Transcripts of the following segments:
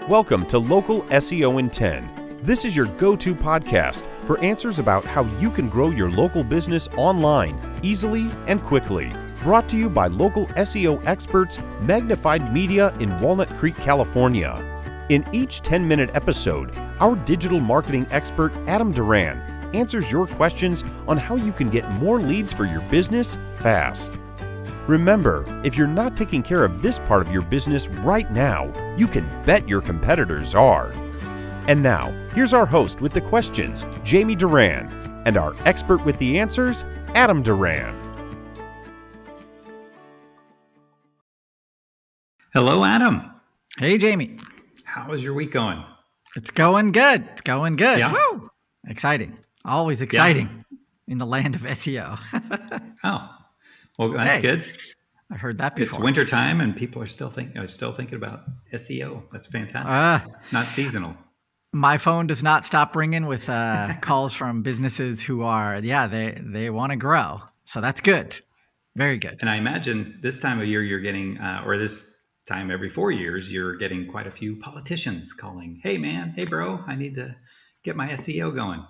Welcome to Local SEO in 10. This is your go-to podcast for answers about how you can grow your local business online, easily and quickly. Brought to you by local SEO experts, Magnified Media in Walnut Creek, California. In each 10-minute episode, our digital marketing expert, Adam Duran, answers your questions on how you can get more leads for your business fast. Remember, if you're not taking care of this part of your business right now, you can bet your competitors are. And now, here's our host with the questions, Jamie Duran, and our expert with the answers, Adam Duran. Hello, Adam. Hey, Jamie. How is your week going? It's going good. It's going good. Yeah. Woo! Exciting. Always exciting in the land of SEO. Oh, well, that's good. I've heard that before. It's winter time and people are still thinking about SEO. That's fantastic. It's not seasonal. My phone does not stop ringing with calls from businesses who are, they want to grow. So that's good. Very good. And I imagine this time of year you're getting, or this time every 4 years, you're getting quite a few politicians calling, hey man, hey bro, I need to get my SEO going.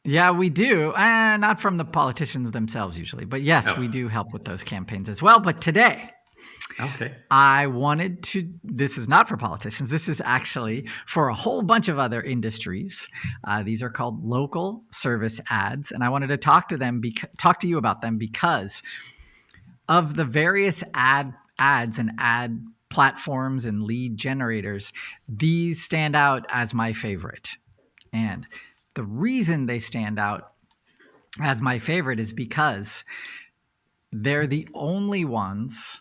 Yeah, we do. Not from the politicians themselves usually, but yes, we do help with those campaigns as well. But today, I wanted to, this is not for politicians. This is actually for a whole bunch of other industries. These are called local service ads. And I wanted to talk to you about them because of the various ads and ad platforms and lead generators. These stand out as my favorite. And the reason they stand out as my favorite is because they're the only ones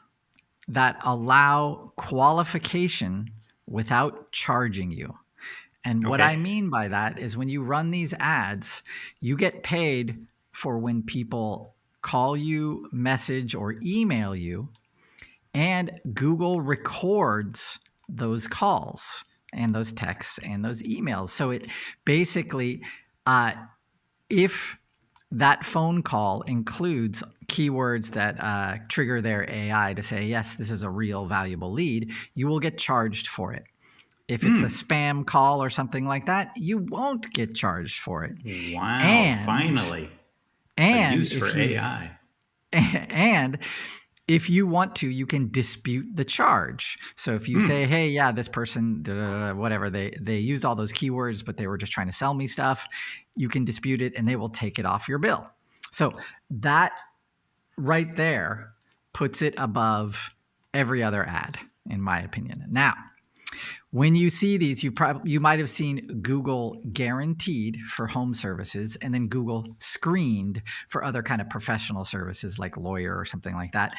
that allow qualification without charging you. And what I mean by that is when you run these ads, you get paid for when people call you, message, or email you, and Google records those calls and those texts and those emails. So it basically, if that phone call includes keywords that trigger their AI to say, yes, this is a real valuable lead, you will get charged for it. If it's a spam call or something like that, you won't get charged for it. Wow, finally. And a use for AI. And if you want to, you can dispute the charge. So if you say, hey, yeah, this person, whatever, they used all those keywords, but they were just trying to sell me stuff, you can dispute it and they will take it off your bill. So that right there puts it above every other ad, in my opinion. Now, when you see these, you might have seen Google guaranteed for home services and then Google screened for other kind of professional services like lawyer or something like that.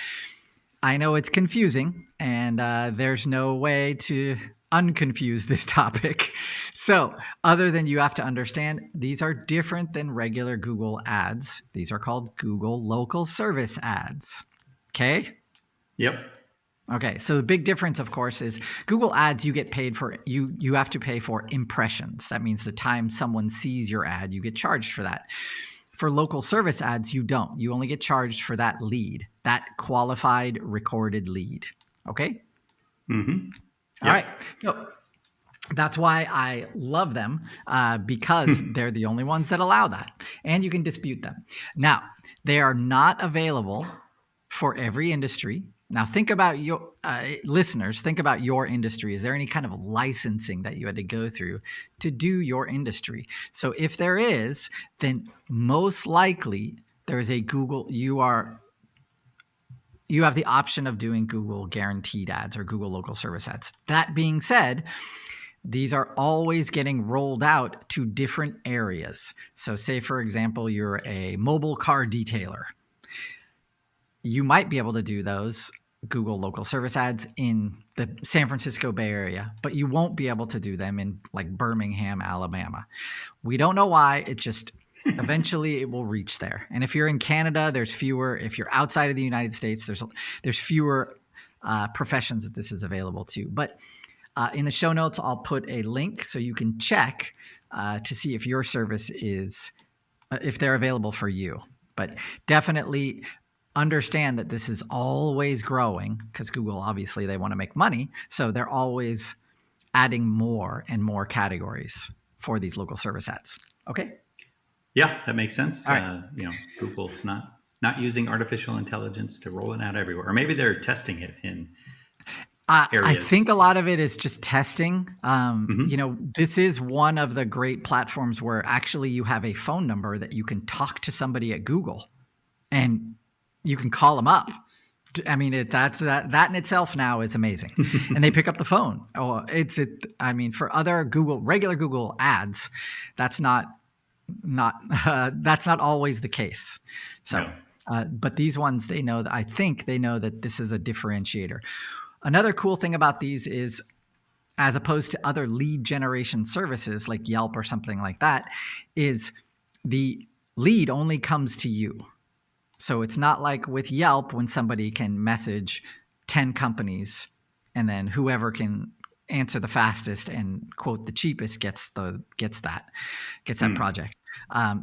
I know it's confusing and there's no way to unconfuse this topic. So other than you have to understand, these are different than regular Google ads. These are called Google local service ads. Okay? Yep. Okay, so the big difference, of course, is Google Ads, you get paid for, you have to pay for impressions. That means the time someone sees your ad, you get charged for that. For local service ads, you don't. You only get charged for that lead, that qualified recorded lead. Okay? Mm-hmm. Yep. All right. So that's why I love them because they're the only ones that allow that. And you can dispute them. Now, they are not available for every industry. Now, think about your listeners, think about your industry. Is there any kind of licensing that you had to go through to do your industry? So if there is, then most likely there is a Google, you have the option of doing Google guaranteed ads or Google local service ads. That being said, these are always getting rolled out to different areas. So say, for example, you're a mobile car detailer. You might be able to do those Google local service ads in the San Francisco Bay Area, but you won't be able to do them in like Birmingham, Alabama. We don't know why. It just eventually it will reach there. And if you're in Canada, there's fewer. If you're outside of the United States, there's fewer professions that this is available to. But in the show notes, I'll put a link so you can check to see if your service is if they're available for you. But definitely understand that this is always growing because Google, obviously, they want to make money. So they're always adding more and more categories for these local service ads. Okay. Yeah, that makes sense. All right. Google's not using artificial intelligence to roll it out everywhere, or maybe they're testing it in areas. I think a lot of it is just testing. This is one of the great platforms where actually you have a phone number that you can talk to somebody at Google, and you can call them up. I mean, that in itself now is amazing. And they pick up the phone. For other regular Google ads, that's not always the case. So, no. But these ones, I think they know that this is a differentiator. Another cool thing about these is, as opposed to other lead generation services like Yelp or something like that, is the lead only comes to you. So it's not like with Yelp when somebody can message 10 companies and then whoever can answer the fastest and quote the cheapest gets that project.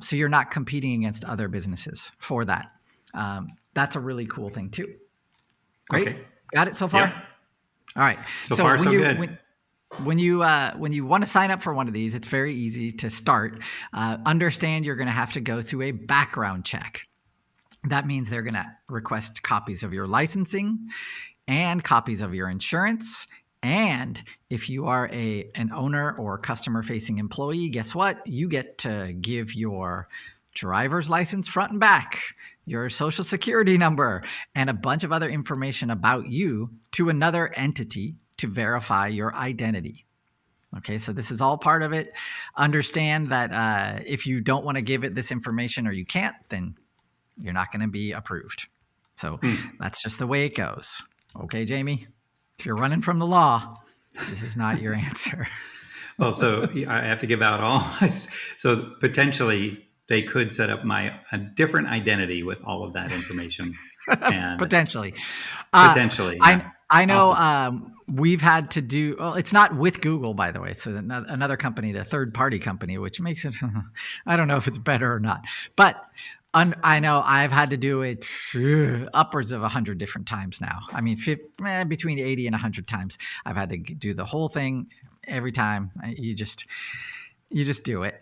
So you're not competing against other businesses for that. That's a really cool thing too. Great. Okay. Got it so far? Yeah. All right. So far, so good. When you want to sign up for one of these, it's very easy to start. Understand you're going to have to go through a background check. That means they're going to request copies of your licensing and copies of your insurance. And if you are an owner or customer-facing employee, guess what? You get to give your driver's license front and back, your social security number, and a bunch of other information about you to another entity to verify your identity. Okay, so this is all part of it. Understand that if you don't want to give it this information or you can't, then you're not going to be approved. So that's just the way it goes. Okay, Jamie, if you're running from the law, this is not your answer. Well, so I have to give out all. So potentially they could set up a different identity with all of that information. And potentially. Yeah. I know. Awesome. We've had to do. Well, it's not with Google, by the way. It's another company, the third-party company, which makes it. I don't know if it's better or not, but. I know I've had to do it upwards of 100 different times now. I mean, between 80 and 100 times I've had to do the whole thing every time. You just do it,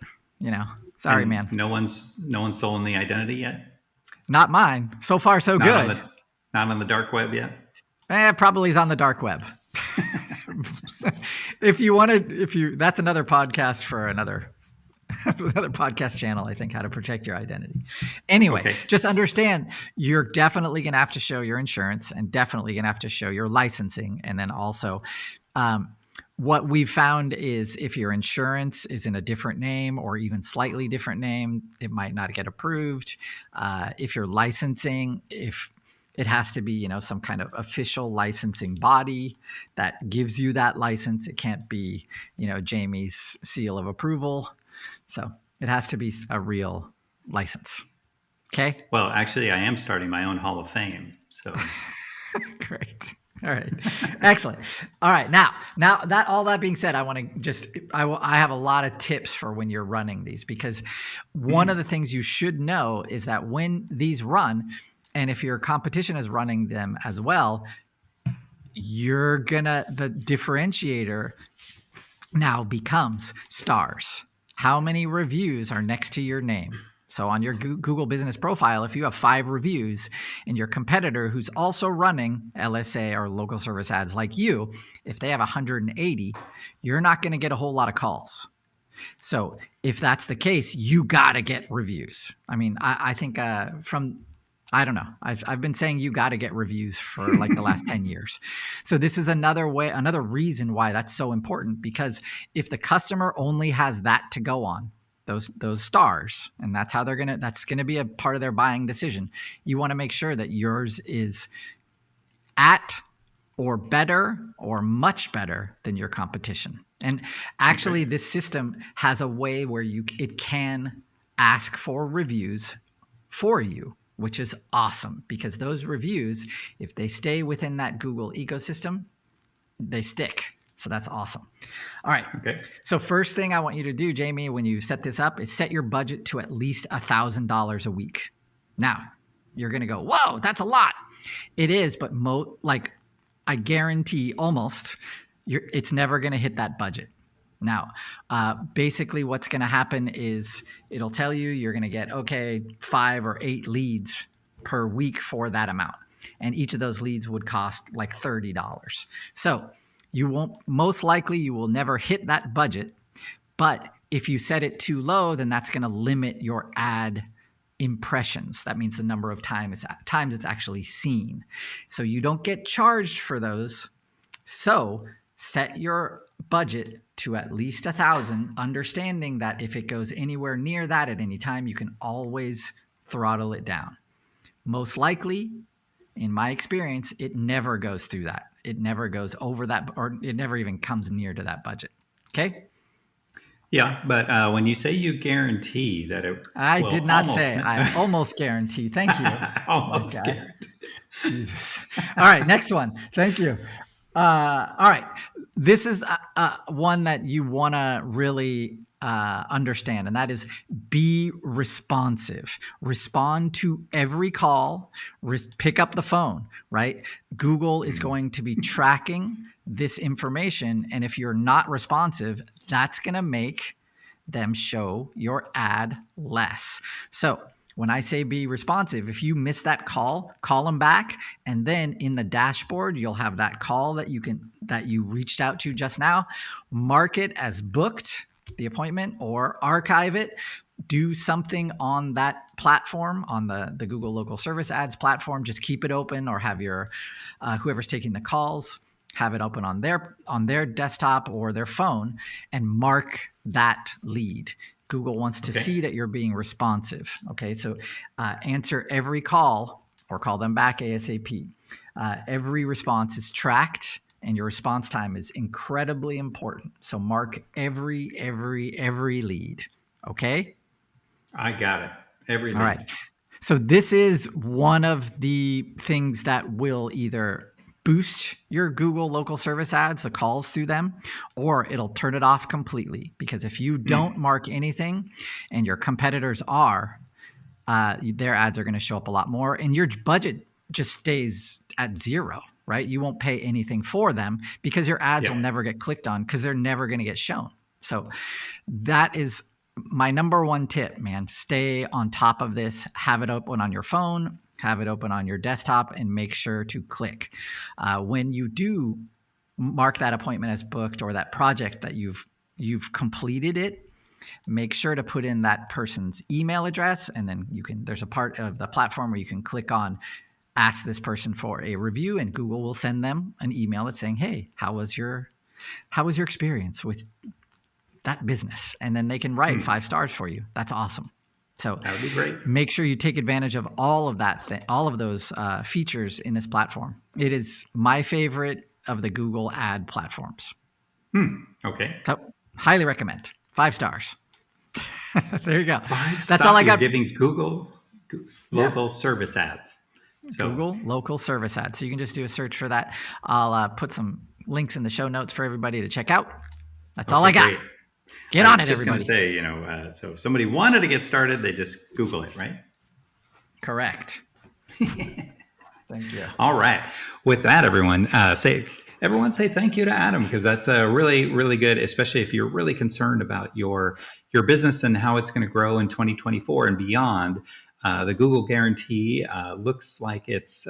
Sorry, and man. No one's stolen the identity yet? Not mine. So far, so good. Not on the dark web yet? Probably is on the dark web. That's another podcast for another podcast channel, I think, how to protect your identity. Anyway, Just understand you're definitely going to have to show your insurance and definitely going to have to show your licensing. And then also what we've found is if your insurance is in a different name or even slightly different name, it might not get approved. If you're licensing, if it has to be, some kind of official licensing body that gives you that license. It can't be, Jamie's seal of approval. So it has to be a real license. Okay. Well, actually, I am starting my own Hall of Fame. So great. All right. Excellent. All right. Now all that being said, I have a lot of tips for when you're running these, because one of the things you should know is that when these run, and if your competition is running them as well, the differentiator now becomes stars. How many reviews are next to your name? So on your Google business profile, if you have 5 reviews and your competitor who's also running LSA or local service ads like you, if they have 180, you're not going to get a whole lot of calls. So if that's the case, you got to get reviews. I mean, I think I don't know. I've been saying you got to get reviews for like the last 10 years. So this is another reason why that's so important, because if the customer only has that to go on, those stars, and that's going to be a part of their buying decision. You want to make sure that yours is at or better or much better than your competition. And actually this system has a way where it can ask for reviews for you, which is awesome, because those reviews, if they stay within that Google ecosystem, they stick. So that's awesome. All right. Okay. So first thing I want you to do, Jamie, when you set this up, is set your budget to at least $1,000 a week. Now, you're going to go, whoa, that's a lot. It is, but I guarantee almost it's never going to hit that budget. Now, basically what's going to happen is it'll tell you you're going to get, 5 or 8 leads per week for that amount. And each of those leads would cost like $30. So you will never hit that budget. But if you set it too low, then that's going to limit your ad impressions. That means the number of times it's actually seen. So you don't get charged for those. So set your budget to at least 1,000, understanding that if it goes anywhere near that at any time, you can always throttle it down. Most likely, in my experience, it never goes through that. It never goes over that, or it never even comes near to that budget. Okay? Yeah, but when you say you guarantee that it... I did not say. I almost guarantee. Thank you. Almost guarantee. Jesus. All right, next one. Thank you. All right. This is one that you want to really understand, and that is be responsive. Respond to every call. Pick up the phone, right? Google is going to be tracking this information, and if you're not responsive, that's going to make them show your ad less. So when I say be responsive, if you miss that call them back, and then in the dashboard you'll have that call that you reached out to just now. Mark it as booked, the appointment, or archive it. Do something on that platform, on the Google Local Service Ads platform. Just keep it open, or have your whoever's taking the calls have it open on their desktop or their phone, and mark that lead. Google wants to see that you're being responsive. Okay, so answer every call or call them back ASAP. Every response is tracked, and your response time is incredibly important. So mark every lead. Okay? I got it. Every lead. All right. So this is one of the things that will either boost your Google local service ads, the calls through them, or it'll turn it off completely. Because if you don't mark anything and your competitors are, their ads are going to show up a lot more, and your budget just stays at zero, right? You won't pay anything for them because your ads will never get clicked on, because they're never going to get shown. So that is my number one tip, man. Stay on top of this. Have it open on your phone. Have it open on your desktop, and make sure to click. When you do mark that appointment as booked, or that project that you've completed it, make sure to put in that person's email address, and then there's a part of the platform where you can click on ask this person for a review, and Google will send them an email that's saying, hey, how was your experience with that business? And then they can write 5 stars for you. That's awesome. So that would be great. Make sure you take advantage of all of all of those features in this platform. It is my favorite of the Google ad platforms. Okay. So highly recommend. 5 stars. There you go. 5 That's all I got. You're giving Google local service ads. So. Google local service ads. So you can just do a search for that. I'll put some links in the show notes for everybody to check out. That's all I got. Great. Get on it, everybody. I was just going to say, so if somebody wanted to get started, they just Google it, right? Correct. Thank you. All right. With that, everyone say thank you to Adam, because that's really, really good, especially if you're really concerned about your business and how it's going to grow in 2024 and beyond. The Google guarantee looks like it's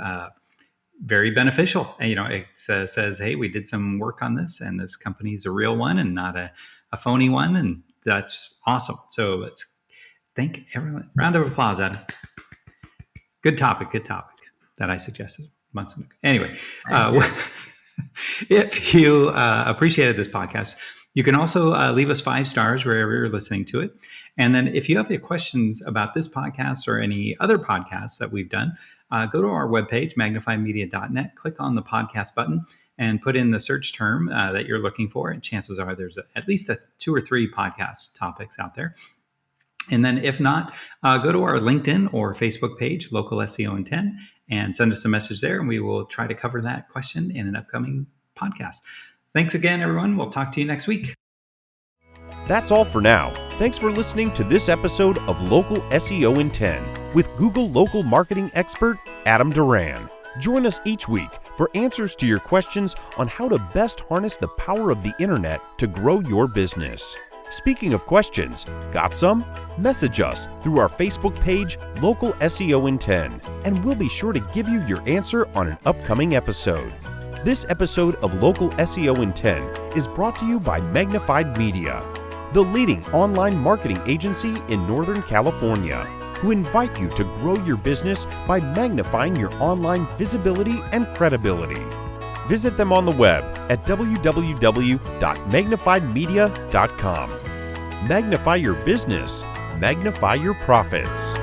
very beneficial. And, it says, hey, we did some work on this, and this company is a real one and not a phony one, and that's awesome. So let's thank everyone. Round of applause, Adam. Good topic that I suggested months ago. Anyway, if you appreciated this podcast, you can also leave us 5 stars wherever you're listening to it. And then if you have any questions about this podcast or any other podcasts that we've done, go to our webpage, magnifiedmedia.net, click on the podcast button, and put in the search term that you're looking for. And chances are there's at least 2 or 3 podcast topics out there. And then if not, go to our LinkedIn or Facebook page, Local SEO in 10, and send us a message there, and we will try to cover that question in an upcoming podcast. Thanks again, everyone. We'll talk to you next week. That's all for now. Thanks for listening to this episode of Local SEO in 10 with Google local marketing expert Adam Duran. Join us each week for answers to your questions on how to best harness the power of the internet to grow your business. Speaking of questions, got some? Message us through our Facebook page, Local SEO in 10, and we'll be sure to give you your answer on an upcoming episode. This episode of Local SEO in 10 is brought to you by Magnified Media, the leading online marketing agency in Northern California, who invite you to grow your business by magnifying your online visibility and credibility. Visit them on the web at www.magnifiedmedia.com. Magnify your business, magnify your profits.